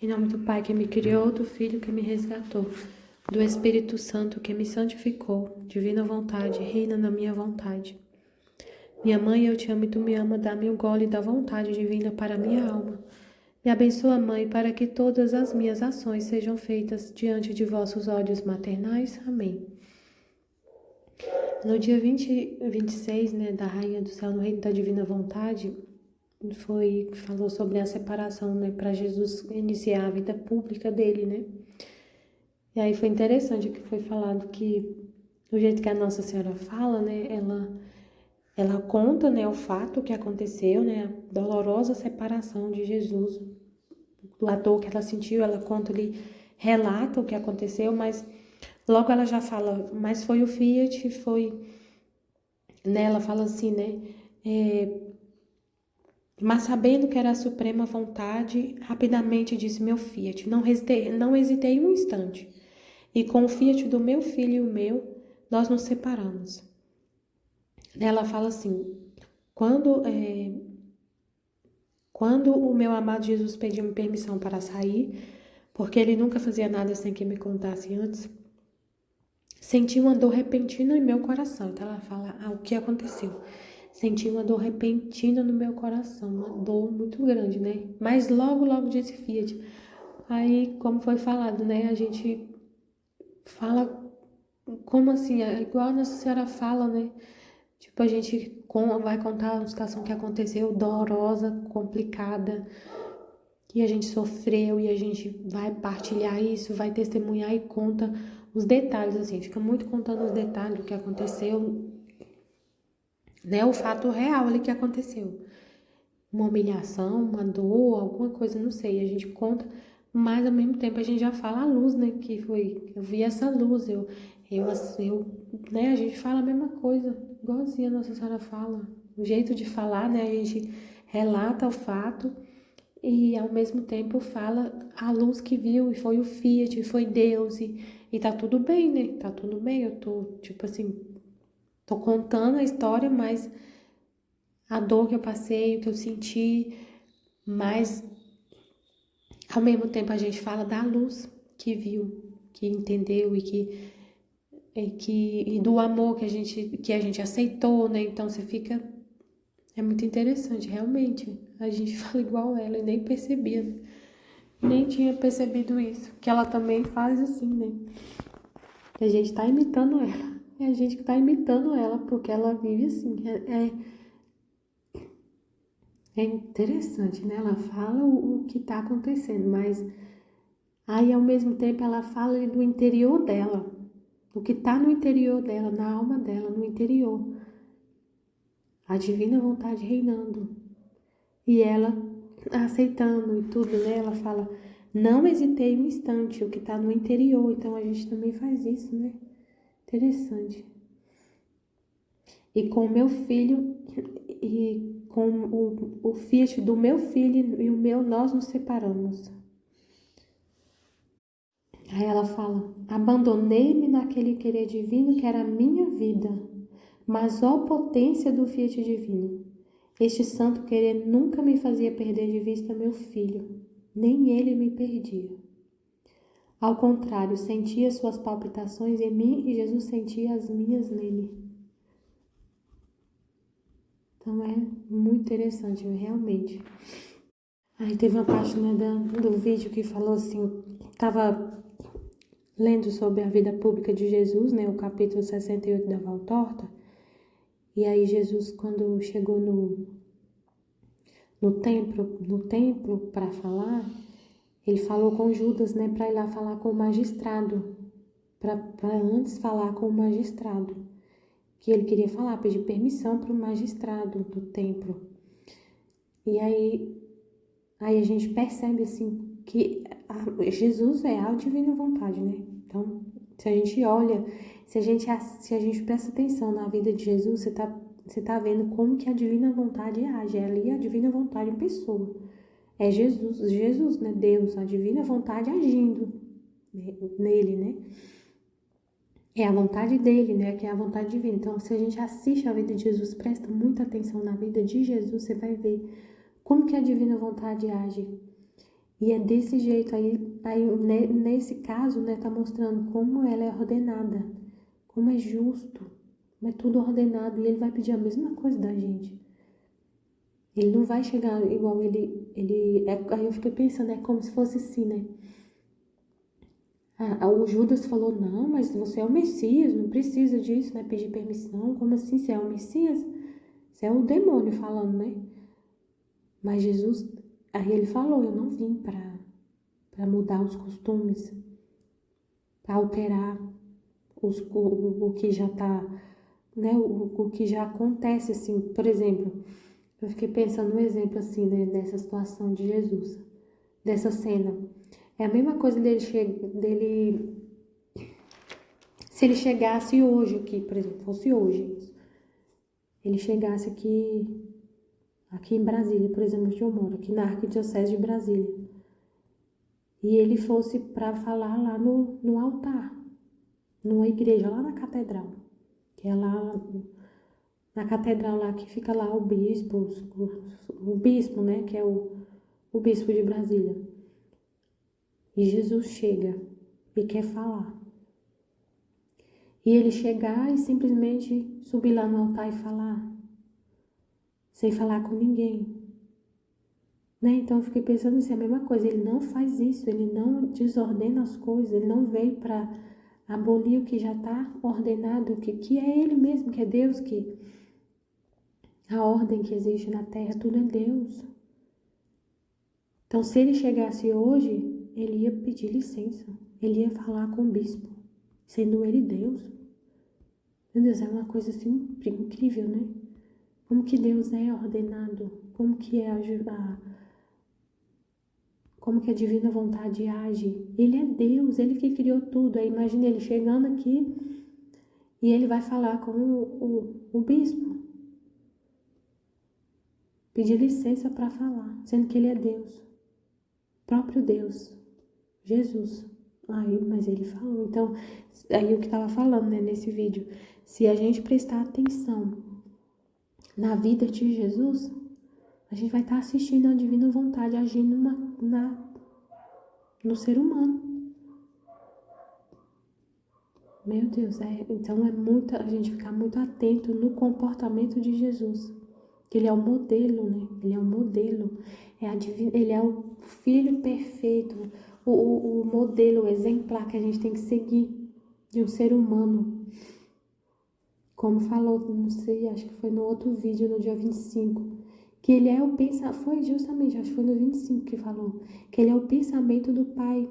Em nome do Pai que me criou, do Filho que me resgatou, do Espírito Santo que me santificou, divina vontade, reina na minha vontade. Minha mãe, eu te amo e tu me ama, dá-me o gole da vontade divina para minha alma. Me abençoa, Mãe, para que todas as minhas ações sejam feitas diante de vossos olhos maternais. Amém. No dia 26, da Rainha do Céu, no Reino da Divina Vontade, falou sobre a separação, para Jesus iniciar a vida pública dele, né? E aí foi interessante que foi falado que o jeito que a Nossa Senhora fala, né, ela conta, né, o fato que aconteceu, né, a dolorosa separação de Jesus, a dor que ela sentiu, ela conta ali, relata o que aconteceu, mas logo ela já fala, mas foi o Fiat, né, ela fala assim, né, mas sabendo que era a suprema vontade, rapidamente disse meu Fiat, não hesitei um instante, e com o Fiat do meu filho e o meu, nós nos separamos. Ela fala assim, quando o meu amado Jesus pediu-me permissão para sair, porque ele nunca fazia nada sem que me contasse antes, senti uma dor repentina em meu coração. Então ela fala, o que aconteceu? Senti uma dor repentina no meu coração, uma dor muito grande, né? Mas logo disse Fiat. Aí, como foi falado, né? A gente fala, como assim? É igual a Nossa Senhora fala, né? Tipo, a gente vai contar uma situação que aconteceu, dolorosa, complicada, e a gente sofreu, e a gente vai partilhar isso, vai testemunhar e conta os detalhes, assim, fica muito contando os detalhes do que aconteceu, né, o fato real ali que aconteceu. Uma humilhação, uma dor, alguma coisa, não sei, a gente conta, mas ao mesmo tempo a gente já fala a luz, né, que foi, eu vi essa luz, né, a gente fala a mesma coisa, igualzinho a Nossa Senhora fala, o jeito de falar, né, a gente relata o fato, e ao mesmo tempo fala a luz que viu, e foi o Fiat, e foi Deus, e tá tudo bem, né? Tá tudo bem, eu tô, tipo assim, tô contando a história, mas a dor que eu passei, o que eu senti, mas ao mesmo tempo a gente fala da luz que viu, que entendeu e do amor que a gente aceitou, né? Então você fica. É muito interessante, realmente. A gente fala igual ela e nem percebia, né? Nem tinha percebido isso, que ela também faz assim, né? E a gente tá imitando ela. É a gente que tá imitando ela, porque ela vive assim. É interessante, né? Ela fala o que tá acontecendo, mas aí ao mesmo tempo ela fala do interior dela, do que tá no interior dela, na alma dela, no interior. A divina vontade reinando. E ela aceitando e tudo, né? Ela fala, não hesitei um instante, o que tá no interior. Então a gente também faz isso, né? Interessante. E com o meu filho, e com o Fiat do meu filho e o meu, nós nos separamos. Aí ela fala, abandonei-me naquele querer divino que era a minha vida, mas ó potência do Fiat divino. Este santo querer nunca me fazia perder de vista meu filho, nem ele me perdia. Ao contrário, sentia suas palpitações em mim e Jesus sentia as minhas nele. Então é muito interessante, realmente. Aí teve uma parte, né, do vídeo que falou assim, estava lendo sobre a vida pública de Jesus, né, o capítulo 68 da Valtorta, e aí Jesus, quando chegou no templo para falar, ele falou com Judas, né, para ir lá falar com o magistrado, para antes falar com o magistrado, que ele queria falar, pedir permissão para o magistrado do templo. E aí a gente percebe assim que Jesus é a divina vontade, né? Então, se a gente olha, se a gente presta atenção na vida de Jesus, você tá vendo como que a divina vontade age. É ali a divina vontade em pessoa. É Jesus, né? Deus, a divina vontade agindo nele, né? É a vontade dele, né? Que é a vontade divina. Então, se a gente assiste a vida de Jesus, presta muita atenção na vida de Jesus, você vai ver como que a divina vontade age. E é desse jeito aí nesse caso, né, tá mostrando como ela é ordenada, como é justo, como é tudo ordenado, e ele vai pedir a mesma coisa da gente. Ele não vai chegar igual aí eu fiquei pensando, é como se fosse assim, né? O Judas falou, não, mas você é o Messias, não precisa disso, né? Pedir permissão, como assim, você é o Messias? Você é o demônio falando, né? Mas Jesus, aí ele falou, eu não vim para mudar os costumes, para alterar o que já tá, né? O que já acontece, assim, por exemplo, eu fiquei pensando no exemplo, assim, né, dessa situação de Jesus, dessa cena. É a mesma coisa dele, se ele chegasse hoje aqui, por exemplo, fosse hoje, ele chegasse aqui em Brasília, por exemplo, onde eu moro, aqui na Arquidiocese de Brasília, e ele fosse para falar lá no altar, numa igreja lá na catedral, que é lá na catedral lá que fica lá o bispo, né, que é o bispo de Brasília. E Jesus chega e quer falar. E ele chegar e simplesmente subir lá no altar e falar, sem falar com ninguém. Né? Então eu fiquei pensando nisso, é a mesma coisa, ele não faz isso, ele não desordena as coisas, ele não veio para abolir o que já está ordenado, que é ele mesmo, que é Deus, que a ordem que existe na terra, tudo é Deus. Então se ele chegasse hoje, ele ia pedir licença, ele ia falar com o bispo, sendo ele Deus. Meu Deus, é uma coisa assim incrível, né? Como que Deus é ordenado, como que é como que a divina vontade age. Ele é Deus, ele que criou tudo. Aí imagina ele chegando aqui e ele vai falar com o bispo, pedir licença para falar, sendo que ele é Deus, próprio Deus, Jesus. Aí, mas ele falou. Então, aí o que estava falando, né, nesse vídeo, se a gente prestar atenção na vida de Jesus, a gente vai estar assistindo a divina vontade agindo no ser humano. Meu Deus, então é muito a gente ficar muito atento no comportamento de Jesus. Ele é o modelo, né? Ele é o modelo. Ele é o filho perfeito, o modelo, o exemplar que a gente tem que seguir de um ser humano. Como falou, não sei, acho que foi no outro vídeo, no dia 25, que ele é o pensamento, foi justamente, acho que foi no 25 que falou, que ele é o pensamento do Pai,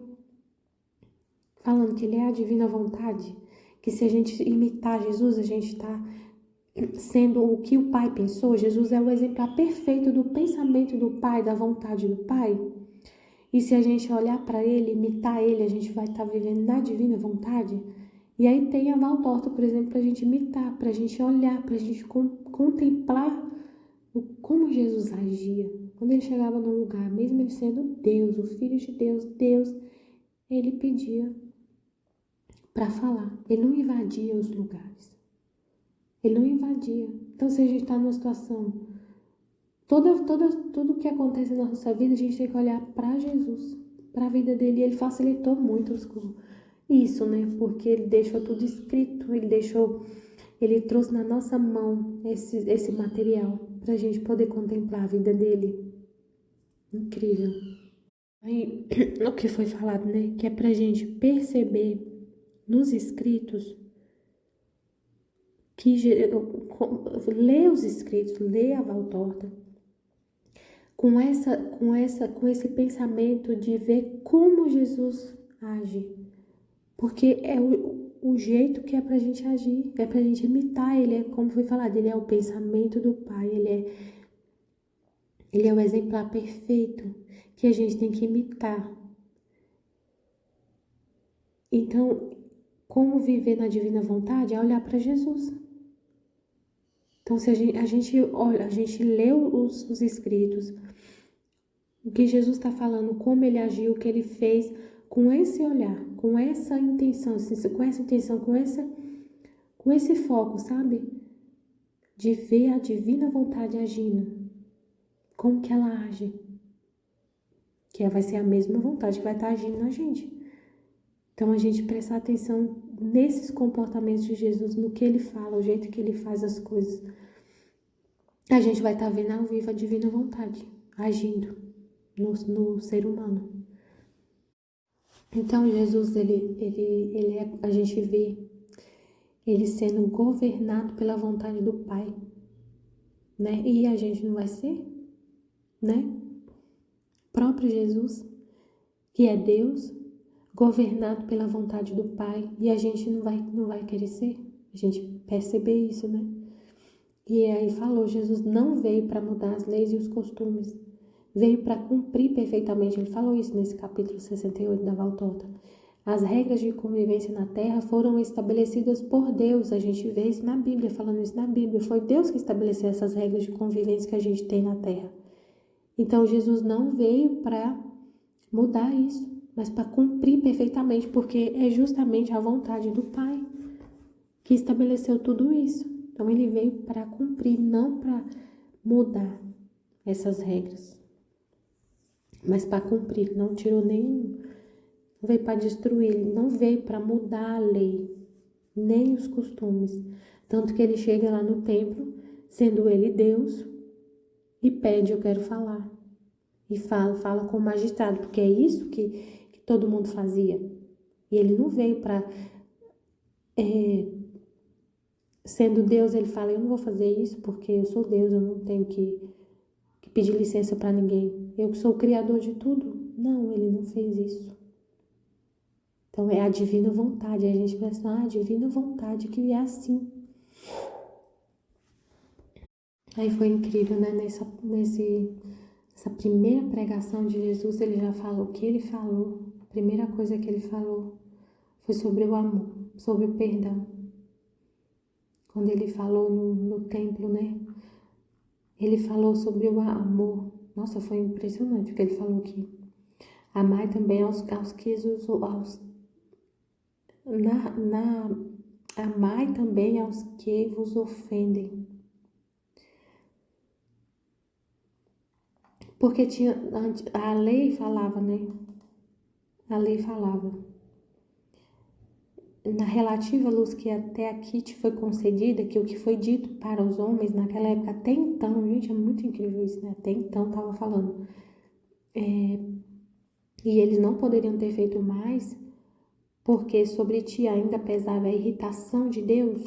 falando que ele é a divina vontade, que se a gente imitar Jesus, a gente está sendo o que o Pai pensou. Jesus é o exemplar perfeito do pensamento do Pai, da vontade do Pai. E se a gente olhar para ele, imitar ele, a gente vai estar vivendo na divina vontade. E aí tem a mão torta, por exemplo, para a gente imitar, para a gente olhar, para a gente contemplar como Jesus agia. Quando ele chegava num lugar, mesmo ele sendo Deus, o Filho de Deus, ele pedia para falar. Ele não invadia os lugares. Ele não invadia. Então, se a gente está numa situação, tudo que acontece na nossa vida, a gente tem que olhar para Jesus, para a vida dele. E ele facilitou muito isso, né? Porque ele deixou tudo escrito, ele trouxe na nossa mão esse material para a gente poder contemplar a vida dele. Incrível. Aí, o que foi falado, né? Que é para a gente perceber nos escritos que lê os escritos, lê a Valtorta, com esse pensamento de ver como Jesus age, porque é o jeito que é pra gente agir, é pra gente imitar. Ele é, como foi falado, ele é o pensamento do Pai, ele é o exemplar perfeito que a gente tem que imitar. Então, como viver na divina vontade é olhar para Jesus. Então, se a gente olha, a gente lê os escritos, o que Jesus está falando, como ele agiu, o que ele fez, com esse olhar, com essa intenção, com esse foco, sabe? De ver a divina vontade agindo, como que ela age. que vai ser a mesma vontade que vai estar agindo na gente. Então, a gente prestar atenção nesses comportamentos de Jesus, no que ele fala, o jeito que ele faz as coisas. A gente vai estar vendo ao vivo a divina vontade, agindo no ser humano. Então, Jesus, a gente vê ele sendo governado pela vontade do Pai, né? E a gente não vai ser, né? Próprio Jesus, que é Deus, governado pela vontade do Pai, e a gente não vai querer ser, a gente perceber isso, né? E aí falou, Jesus não veio para mudar as leis e os costumes, veio para cumprir perfeitamente, ele falou isso nesse capítulo 68 da Valtorta. As regras de convivência na Terra foram estabelecidas por Deus, a gente vê isso na Bíblia, falando isso na Bíblia, foi Deus que estabeleceu essas regras de convivência que a gente tem na Terra. Então Jesus não veio para mudar isso, mas para cumprir perfeitamente, porque é justamente a vontade do Pai que estabeleceu tudo isso. Então ele veio para cumprir, não para mudar essas regras, mas para cumprir. Não tirou nenhum, não veio para destruir, não veio para mudar a lei, nem os costumes. Tanto que ele chega lá no templo, sendo ele Deus, e pede, eu quero falar. E fala com o magistrado, porque é isso que todo mundo fazia. E ele não veio para... sendo Deus, ele fala, eu não vou fazer isso porque eu sou Deus, eu não tenho que pedir licença para ninguém. Eu que sou o criador de tudo. Não, ele não fez isso. Então é a divina vontade. A gente pensa, a divina vontade que é assim. Aí foi incrível, né? Nessa primeira pregação de Jesus, ele já falou o que ele falou. A primeira coisa que ele falou foi sobre o amor, sobre o perdão. Quando ele falou no templo, né? Ele falou sobre o amor. Nossa, foi impressionante o que ele falou aqui. Amai também aos que amai também aos que vos ofendem. Porque a lei falava, né? A lei falava. Na relativa luz que até aqui te foi concedida, que o que foi dito para os homens naquela época, até então, gente, é muito incrível isso, né? Até então estava falando. E eles não poderiam ter feito mais, porque sobre ti ainda pesava a irritação de Deus,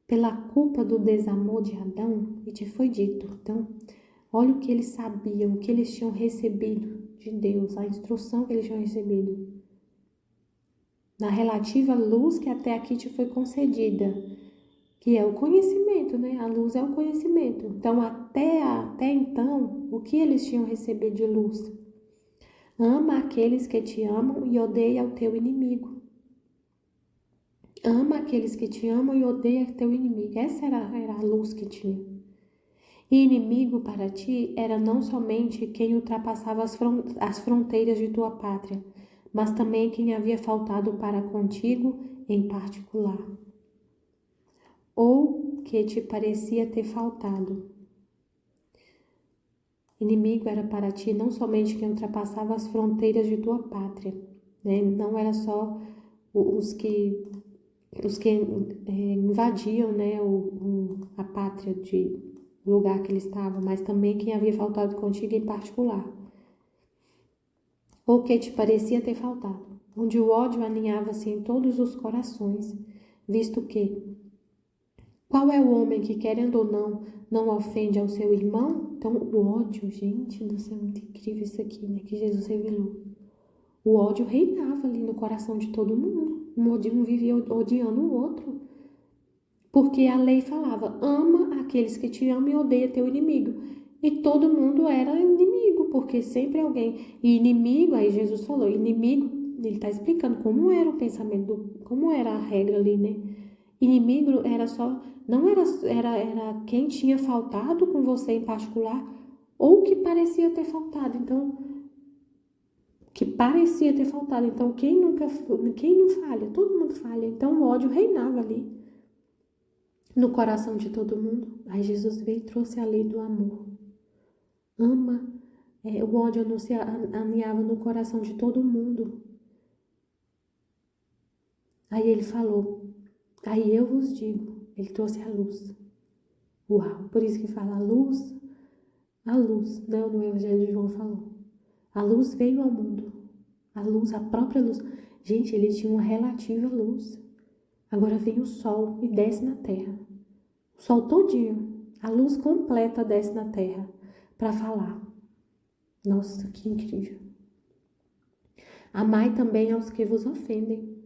pela culpa do desamor de Adão, e te foi dito. Então, olha o que eles sabiam, o que eles tinham recebido de Deus, a instrução que eles tinham recebido. Na relativa luz que até aqui te foi concedida, que é o conhecimento, né? A luz é o conhecimento. Então, até então, o que eles tinham recebido de luz? Ama aqueles que te amam e odeia o teu inimigo. Ama aqueles que te amam e odeia o teu inimigo. Essa era a luz que tinha. E inimigo para ti era não somente quem ultrapassava as fronteiras de tua pátria, mas também quem havia faltado para contigo em particular, ou que te parecia ter faltado. Inimigo era para ti não somente quem ultrapassava as fronteiras de tua pátria, né? Não era só os que invadiam, né, a pátria o lugar que ele estava, mas também quem havia faltado contigo em particular, ou que te parecia ter faltado, onde o ódio aninhava-se em todos os corações, visto que qual é o homem que, querendo ou não ofende ao seu irmão? Então, o ódio, gente do céu, muito incrível isso aqui, né, que Jesus revelou. O ódio reinava ali no coração de todo mundo, um vivia odiando o outro, porque a lei falava, ama aqueles que te amam e odeia teu inimigo. E todo mundo era inimigo, porque sempre alguém... E inimigo, aí Jesus falou, inimigo, ele está explicando como era o pensamento, como era a regra ali, né? Inimigo era só... Não era quem tinha faltado com você em particular, ou que parecia ter faltado. Então, que parecia ter faltado. Então, quem não falha? Todo mundo falha. Então, o ódio reinava ali no coração de todo mundo. Aí Jesus veio e trouxe a lei do amor. Ama o ódio aninhava no coração de todo mundo. Aí ele falou, aí eu vos digo, ele trouxe a luz. Uau, por isso que fala a luz, né? No Evangelho de João falou. A luz veio ao mundo, a luz, a própria luz. Gente, ele tinha uma relativa luz. Agora vem o sol e desce na terra. O sol todinho, a luz completa desce na terra para falar. Nossa, que incrível. Amai também aos que vos ofendem.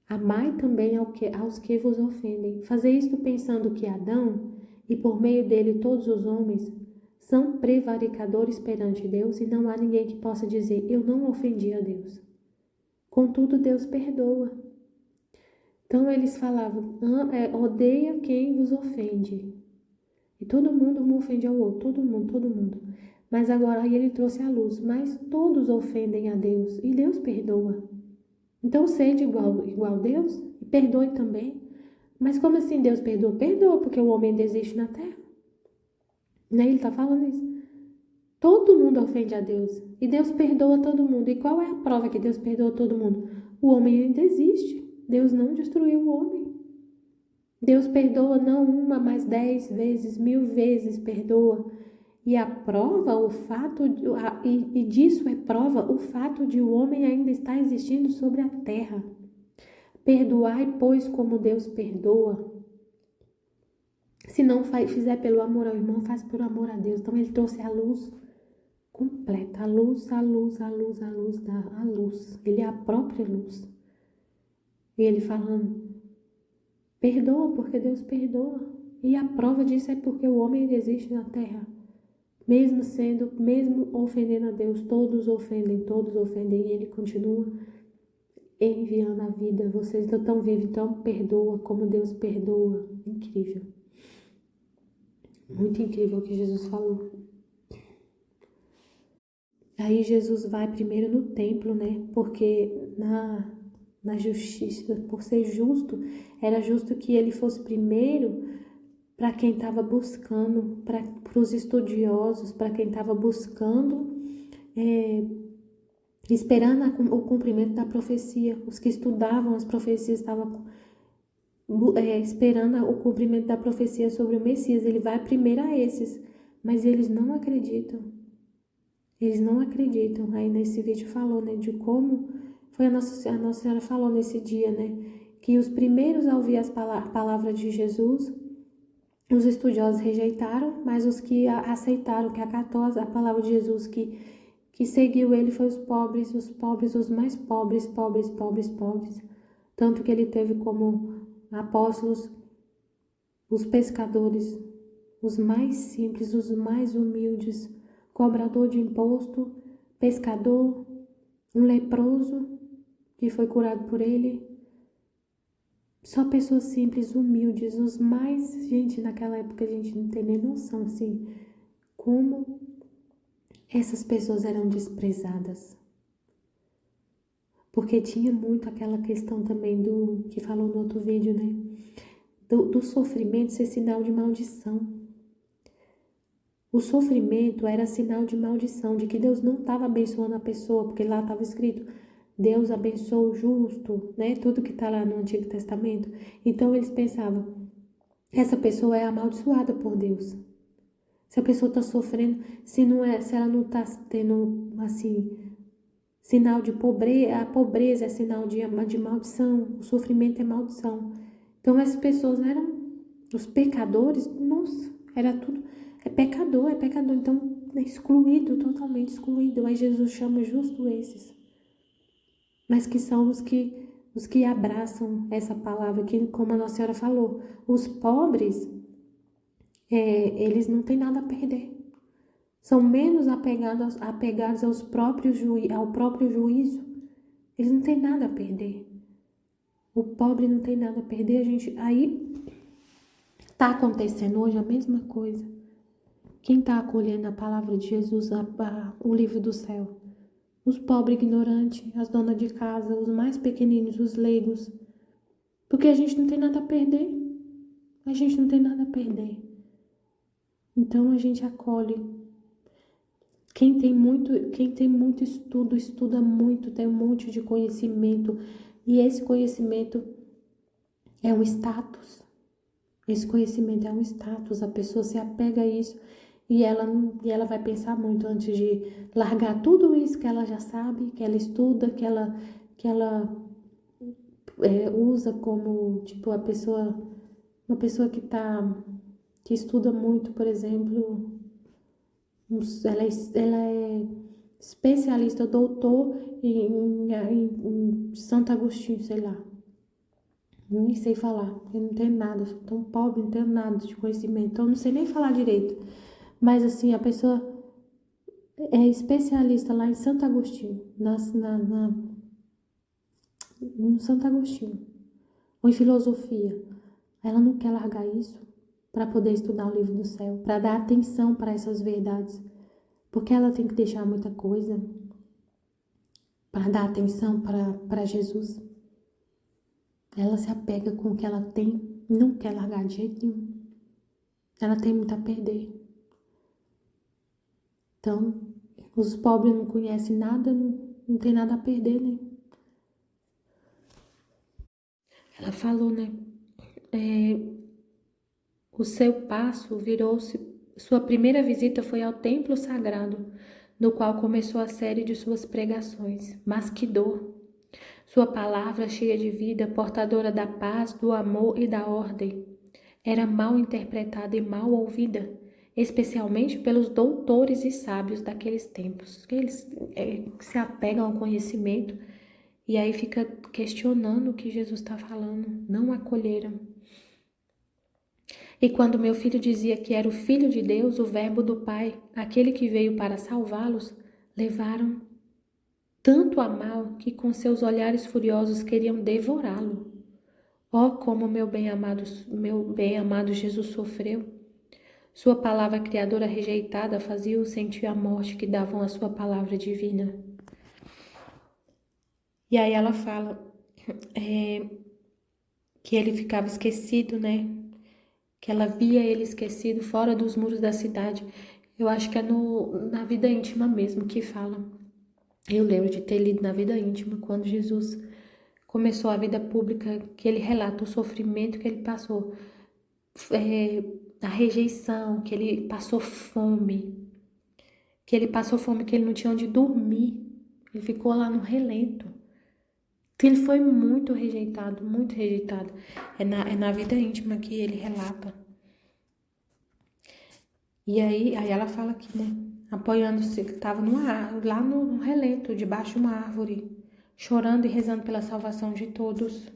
Amai também aos que vos ofendem. Fazer isto pensando que Adão, e por meio dele todos os homens, são prevaricadores perante Deus, e não há ninguém que possa dizer, eu não ofendi a Deus. Contudo, Deus perdoa. Então eles falavam, odeia quem vos ofende. E todo mundo um ofende ao outro, todo mundo. Mas agora aí ele trouxe a luz, mas todos ofendem a Deus, e Deus perdoa. Então sede igual a Deus, e perdoe também. Mas como assim Deus perdoa? Perdoa, porque o homem desiste na terra. Né? Ele está falando isso. Todo mundo ofende a Deus, e Deus perdoa todo mundo. E qual é a prova que Deus perdoa todo mundo? O homem ainda existe. Deus não destruiu o homem. Deus perdoa não uma, mas 10 vezes, 1000 vezes perdoa. E a prova, o fato, e disso é prova o fato de o homem ainda estar existindo sobre a terra. Perdoai, pois, como Deus perdoa. Se não fizer pelo amor ao irmão, faz por amor a Deus. Então ele trouxe a luz completa, a luz. Ele é a própria luz. E ele falando, perdoa porque Deus perdoa. E a prova disso é porque o homem existe na terra. Mesmo ofendendo a Deus, todos ofendem, e ele continua enviando a vida. Vocês não estão vivos, então perdoa como Deus perdoa. Incrível. Muito incrível o que Jesus falou. Aí Jesus vai primeiro no templo, né? Porque na justiça, por ser justo, era justo que ele fosse primeiro para quem estava buscando, para os estudiosos, para quem estava buscando, esperando o cumprimento da profecia. Os que estudavam as profecias estavam esperando o cumprimento da profecia sobre o Messias. Ele vai primeiro a esses, mas eles não acreditam. Eles não acreditam. Aí nesse vídeo falou, né, de como foi a Nossa Senhora falou nesse dia, né, que os primeiros a ouvir a palavra de Jesus, os estudiosos rejeitaram, mas os que aceitaram, que acatou a palavra de Jesus, que seguiu ele, foi os pobres, os mais pobres. Tanto que ele teve como apóstolos os pescadores, os mais simples, os mais humildes, cobrador de imposto, pescador, um leproso que foi curado por ele. Só pessoas simples, humildes, os mais... Gente, naquela época a gente não tem nem noção, assim, como essas pessoas eram desprezadas. Porque tinha muito aquela questão também que falou no outro vídeo, né? Do sofrimento ser sinal de maldição. O sofrimento era sinal de maldição, de que Deus não estava abençoando a pessoa, porque lá estava escrito, Deus abençoa o justo, né? Tudo que está lá no Antigo Testamento. Então eles pensavam, essa pessoa é amaldiçoada por Deus. Se a pessoa está sofrendo, se ela não está tendo, assim, sinal de pobreza, a pobreza é sinal de maldição, o sofrimento é maldição. Então essas pessoas eram os pecadores, nossa, era tudo, é pecador, então é excluído, totalmente excluído. Aí Jesus chama justo esses. Mas que são os que abraçam essa palavra, que, como a Nossa Senhora falou, os pobres, eles não têm nada a perder. São menos apegados ao próprio juízo. Eles não têm nada a perder. O pobre não tem nada a perder. Aí está acontecendo hoje a mesma coisa. Quem está acolhendo a palavra de Jesus, o livro do céu? Os pobres ignorantes, as donas de casa, os mais pequeninos, os leigos. Porque a gente não tem nada a perder. A gente não tem nada a perder. Então a gente acolhe. Quem tem muito estudo, estuda muito, tem um monte de conhecimento. E esse conhecimento é um status. Esse conhecimento é um status. A pessoa se apega a isso e ela vai pensar muito antes de largar tudo isso que ela já sabe, que ela estuda, que ela usa como, tipo, uma pessoa que estuda muito, por exemplo, ela é especialista, doutor em Santo Agostinho, sei lá. Nem sei falar, eu não tenho nada, eu sou tão pobre, não tenho nada de conhecimento, então eu não sei nem falar direito. Mas assim, a pessoa é especialista lá em Santo Agostinho, no Santo Agostinho, ou em filosofia. Ela não quer largar isso para poder estudar o livro do céu, para dar atenção para essas verdades, porque ela tem que deixar muita coisa para dar atenção para Jesus. Ela se apega com o que ela tem, não quer largar de jeito nenhum. Ela tem muito a perder. Então, os pobres não conhecem nada, não tem nada a perder, né? Ela falou, né? O seu passo virou-se. Sua primeira visita foi ao templo sagrado, no qual começou a série de suas pregações. Mas que dor! Sua palavra, cheia de vida, portadora da paz, do amor e da ordem, era mal interpretada e mal ouvida, especialmente pelos doutores e sábios daqueles tempos. Eles se apegam ao conhecimento e aí fica questionando o que Jesus está falando, não acolheram. E quando meu filho dizia que era o Filho de Deus, o Verbo do Pai, aquele que veio para salvá-los, levaram tanto a mal que com seus olhares furiosos queriam devorá-lo. Oh, como meu bem-amado Jesus sofreu! Sua palavra criadora rejeitada fazia-o sentir a morte que davam a sua palavra divina. E aí ela fala que ele ficava esquecido, né? Que ela via ele esquecido fora dos muros da cidade. Eu acho que é na vida íntima mesmo que fala. Eu lembro de ter lido na vida íntima, quando Jesus começou a vida pública, que ele relata o sofrimento que ele passou, a rejeição, que ele passou fome, que ele não tinha onde dormir, ele ficou lá no relento. Que ele foi muito rejeitado, muito rejeitado. É na vida íntima que ele relata. E aí ela fala aqui, né? Apoiando-se, que estava lá no relento, debaixo de uma árvore, chorando e rezando pela salvação de todos.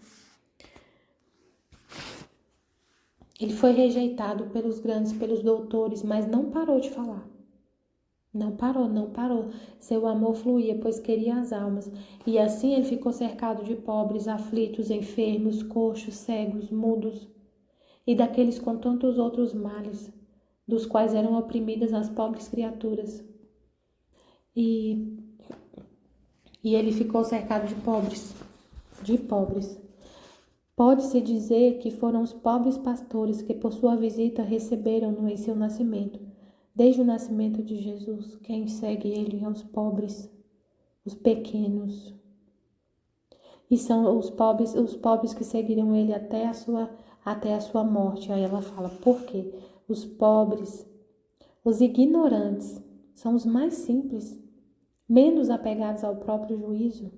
Ele foi rejeitado pelos grandes, pelos doutores, mas não parou de falar. Não parou. Seu amor fluía, pois queria as almas. E assim ele ficou cercado de pobres, aflitos, enfermos, coxos, cegos, mudos, e daqueles com tantos outros males, dos quais eram oprimidas as pobres criaturas. E ele ficou cercado de pobres, Pode-se dizer que foram os pobres pastores que por sua visita receberam-no em seu nascimento. Desde o nascimento de Jesus, quem segue ele é os pobres, os pequenos. E são os pobres que seguiram ele até a sua morte. Aí ela fala, por quê? Os pobres, os ignorantes, são os mais simples, menos apegados ao próprio juízo,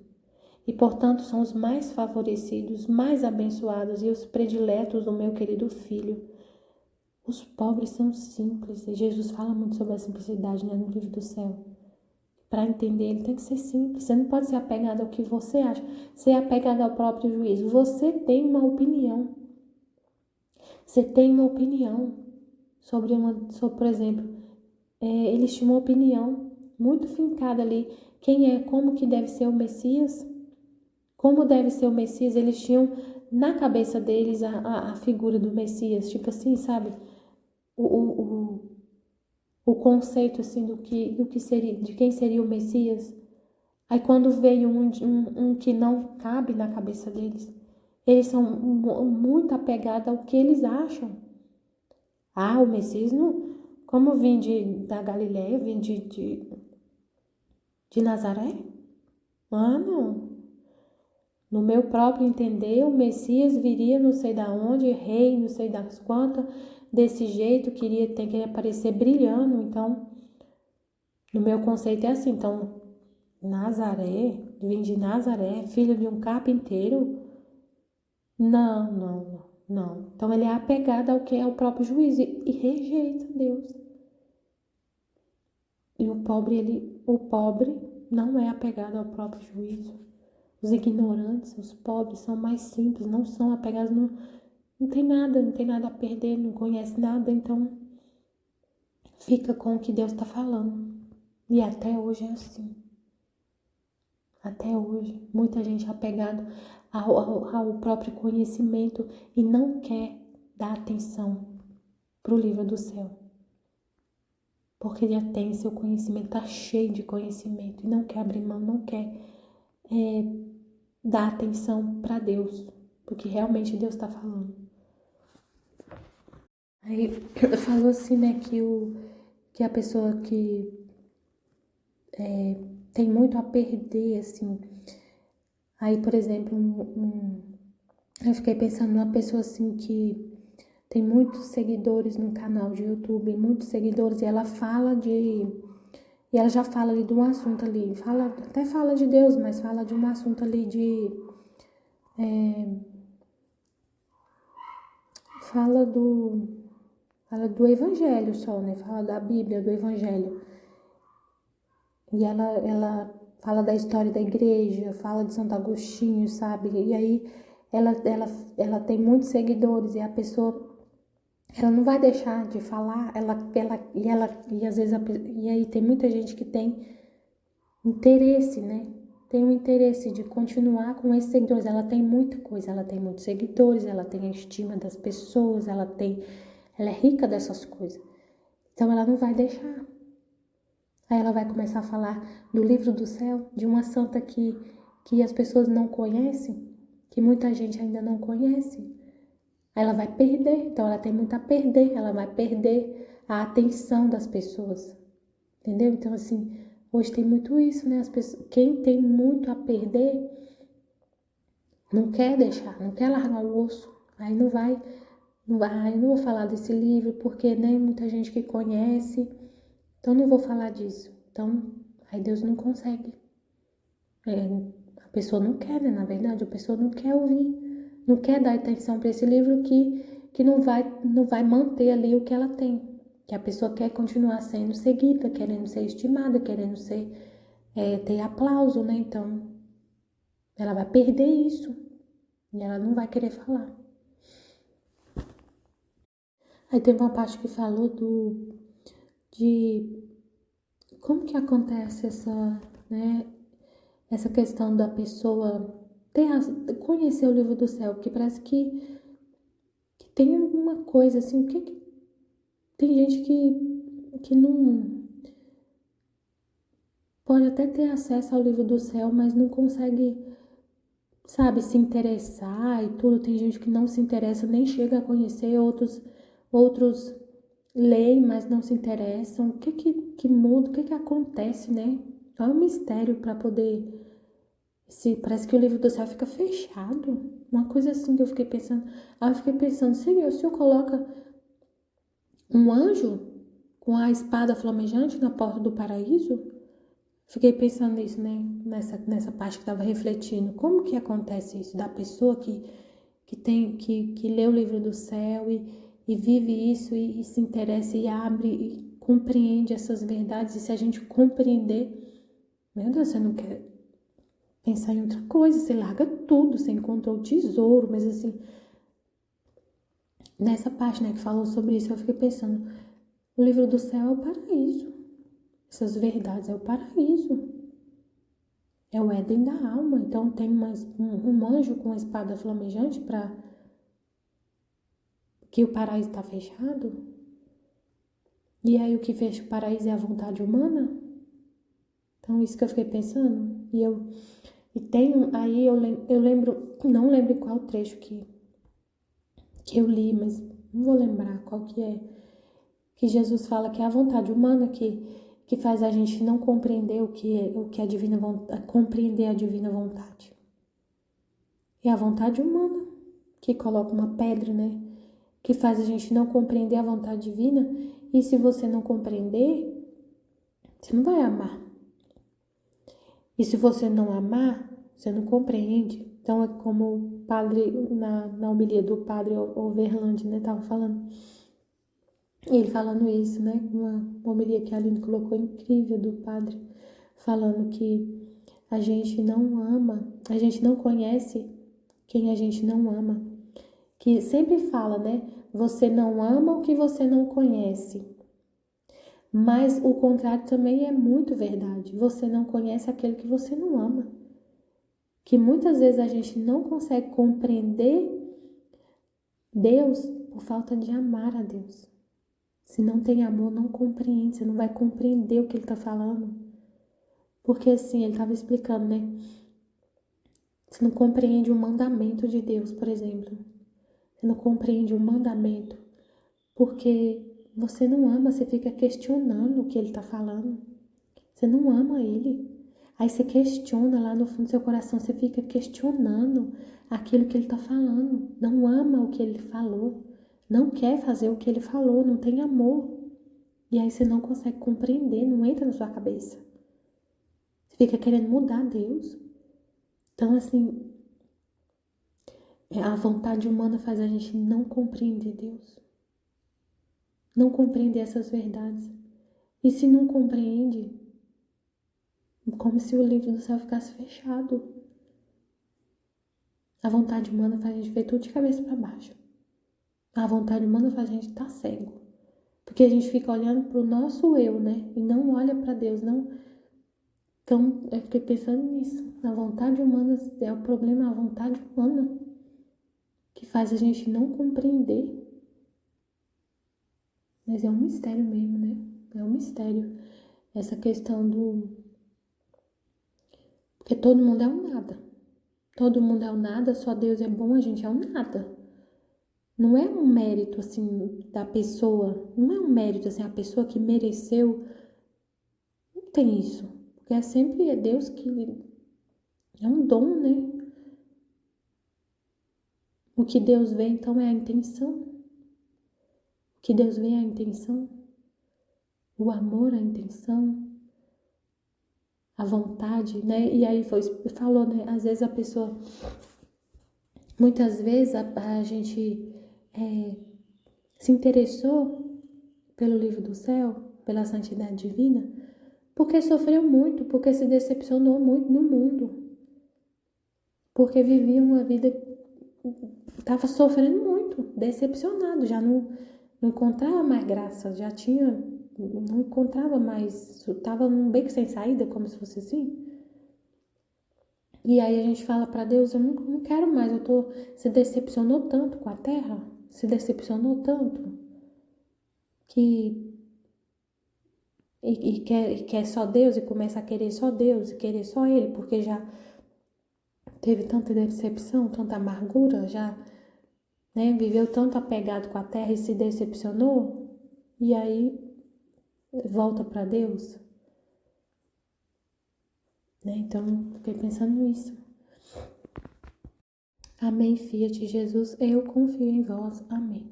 e, portanto, são os mais favorecidos, mais abençoados e os prediletos do meu querido filho. Os pobres são simples, e Jesus fala muito sobre a simplicidade, né, no livro do céu. Para entender, ele tem que ser simples. Você não pode ser apegado ao que você acha, ser apegado ao próprio juízo. Você tem uma opinião. Sobre, por exemplo, eles tinham uma opinião muito fincada ali. Como que deve ser o Messias? Como deve ser o Messias? Eles tinham na cabeça deles a figura do Messias, tipo assim, sabe? O conceito assim do que seria, de quem seria o Messias. Aí quando veio um que não cabe na cabeça deles, eles são muito apegados ao que eles acham. O Messias não, como vim da Galileia, vim De Nazaré? Ah, não. No meu próprio entender, o Messias viria não sei da onde, rei, não sei das quantas, desse jeito, queria aparecer brilhando. Então, no meu conceito é assim. Então, Nazaré, vim de Nazaré, filho de um carpinteiro? Não, não, não, não. Então, ele é apegado ao que é o próprio juízo e rejeita Deus. E o pobre não é apegado ao próprio juízo. Os ignorantes, os pobres são mais simples, não são apegados, não tem nada a perder, não conhece nada, então fica com o que Deus está falando. E até hoje é assim. Até hoje, muita gente é apegada ao próprio conhecimento e não quer dar atenção para o livro do céu. Porque já tem seu conhecimento, está cheio de conhecimento e não quer abrir mão, não quer dar atenção para Deus, porque realmente Deus está falando. Aí falou assim, né, que a pessoa que tem muito a perder, assim. Aí, por exemplo, eu fiquei pensando numa pessoa assim que tem muitos seguidores no canal de YouTube, muitos seguidores, e ela já fala ali de um assunto ali, até fala de Deus, mas fala de um assunto ali fala do evangelho só, né? Fala da Bíblia, do evangelho. E ela fala da história da igreja, fala de Santo Agostinho, sabe? E aí ela tem muitos seguidores e a pessoa ela não vai deixar de falar, e às vezes e aí tem muita gente que tem interesse, né? Tem um interesse de continuar com esses seguidores. Ela tem muita coisa, ela tem muitos seguidores, ela tem a estima das pessoas, ela é rica dessas coisas. Então ela não vai deixar. Aí ela vai começar a falar do livro do céu, de uma santa que as pessoas não conhecem, que muita gente ainda não conhece. Aí ela vai perder, então ela tem muito a perder, ela vai perder a atenção das pessoas, entendeu? Então assim, hoje tem muito isso, né? As pessoas, quem tem muito a perder, não quer deixar, não quer largar o osso, aí não vai, eu não vou falar desse livro porque nem muita gente que conhece, então não vou falar disso. Então, aí Deus não consegue. A pessoa não quer, né? Na verdade, a pessoa não quer ouvir, não quer dar atenção para esse livro que não vai manter ali o que ela tem. Que a pessoa quer continuar sendo seguida, querendo ser estimada, querendo ter aplauso, né? Então, ela vai perder isso e ela não vai querer falar. Aí teve uma parte que falou de como que acontece essa questão da pessoa conhecer o livro do céu, porque parece que tem alguma coisa assim, tem gente que não pode até ter acesso ao livro do céu, mas não consegue, sabe, se interessar e tudo. Tem gente que não se interessa, nem chega a conhecer, outros leem, mas não se interessam. O que muda, o que acontece, né? É um mistério para poder. Parece que o livro do céu fica fechado. Uma coisa assim que eu fiquei pensando. Aí eu fiquei pensando, Senhor, o Senhor coloca um anjo com a espada flamejante na porta do paraíso? Fiquei pensando nisso, né? Nessa parte que estava refletindo. Como que acontece isso? Da pessoa que lê o livro do céu e vive isso e se interessa e abre e compreende essas verdades. E se a gente compreender, meu Deus, você não quer pensar em outra coisa, você larga tudo, você encontrou o tesouro, mas assim, nessa parte, né, que falou sobre isso, eu fiquei pensando, o livro do céu é o paraíso, essas verdades é o paraíso, é o Éden da alma, então tem um anjo com uma espada flamejante para que o paraíso está fechado, e aí o que fecha o paraíso é a vontade humana, então isso que eu fiquei pensando, aí eu lembro, não lembro qual trecho que eu li, mas não vou lembrar qual que é, que Jesus fala que é a vontade humana, que que faz a gente não compreender o que a divina vontade, compreender a divina vontade. É a vontade humana que coloca uma pedra, né? Que faz a gente não compreender a vontade divina. E se você não compreender, você não vai amar. E se você não amar, você não compreende. Então é como o padre, na homilia do padre Overland, né, tava falando. Ele falando isso, né? Uma homilia que a Aline colocou incrível do padre, falando que a gente não ama, a gente não conhece quem a gente não ama. Que sempre fala, né? Você não ama o que você não conhece. Mas o contrário também é muito verdade. Você não conhece aquele que você não ama. Que muitas vezes a gente não consegue compreender Deus por falta de amar a Deus. Se não tem amor, não compreende, você não vai compreender o que ele está falando. Porque assim, ele estava explicando, né? Você não compreende o mandamento de Deus, por exemplo. Você não compreende o mandamento porque você não ama, você fica questionando o que ele está falando. Você não ama ele. Aí você questiona lá no fundo do seu coração, você fica questionando aquilo que ele está falando. Não ama o que ele falou. Não quer fazer o que ele falou, não tem amor. E aí você não consegue compreender, não entra na sua cabeça. Você fica querendo mudar Deus. Então, assim, a vontade humana faz a gente não compreender Deus. Não compreender essas verdades. E se não compreende, como se o livro do céu ficasse fechado. A vontade humana faz a gente ver tudo de cabeça para baixo. A vontade humana faz a gente estar cego. Porque a gente fica olhando pro nosso eu, né? E não olha para Deus, não. Então, eu fiquei pensando nisso. A vontade humana é o problema, a vontade humana que faz a gente não compreender. Mas é um mistério mesmo, né? É um mistério. Essa questão do... Porque todo mundo é um nada. Todo mundo é um nada, só Deus é bom, a gente é um nada. Não é um mérito, assim, da pessoa. Não é um mérito, assim, a pessoa que mereceu. Não tem isso. Porque é sempre Deus que... É um dom, né? O que Deus vê, então, é a intenção. O que Deus vê é a intenção. O amor, a intenção. A vontade, né? E aí falou, né? Às vezes a pessoa... Muitas vezes a gente se interessou pelo livro do céu, pela santidade divina, porque sofreu muito, porque se decepcionou muito no mundo. Porque vivia uma vida... Estava sofrendo muito, decepcionado, já não encontrava mais graça, já tinha... Não encontrava mais... Estava num beco sem saída, como se fosse assim. E aí a gente fala para Deus, eu não quero mais, se decepcionou tanto com a terra, se decepcionou tanto, que quer só Deus e começa a querer só Deus e querer só Ele, porque já teve tanta decepção, tanta amargura, já, né, viveu tanto apegado com a terra e se decepcionou, e aí volta para Deus, né? Então, fiquei pensando nisso. Amém, Fiat Jesus, eu confio em vós. Amém.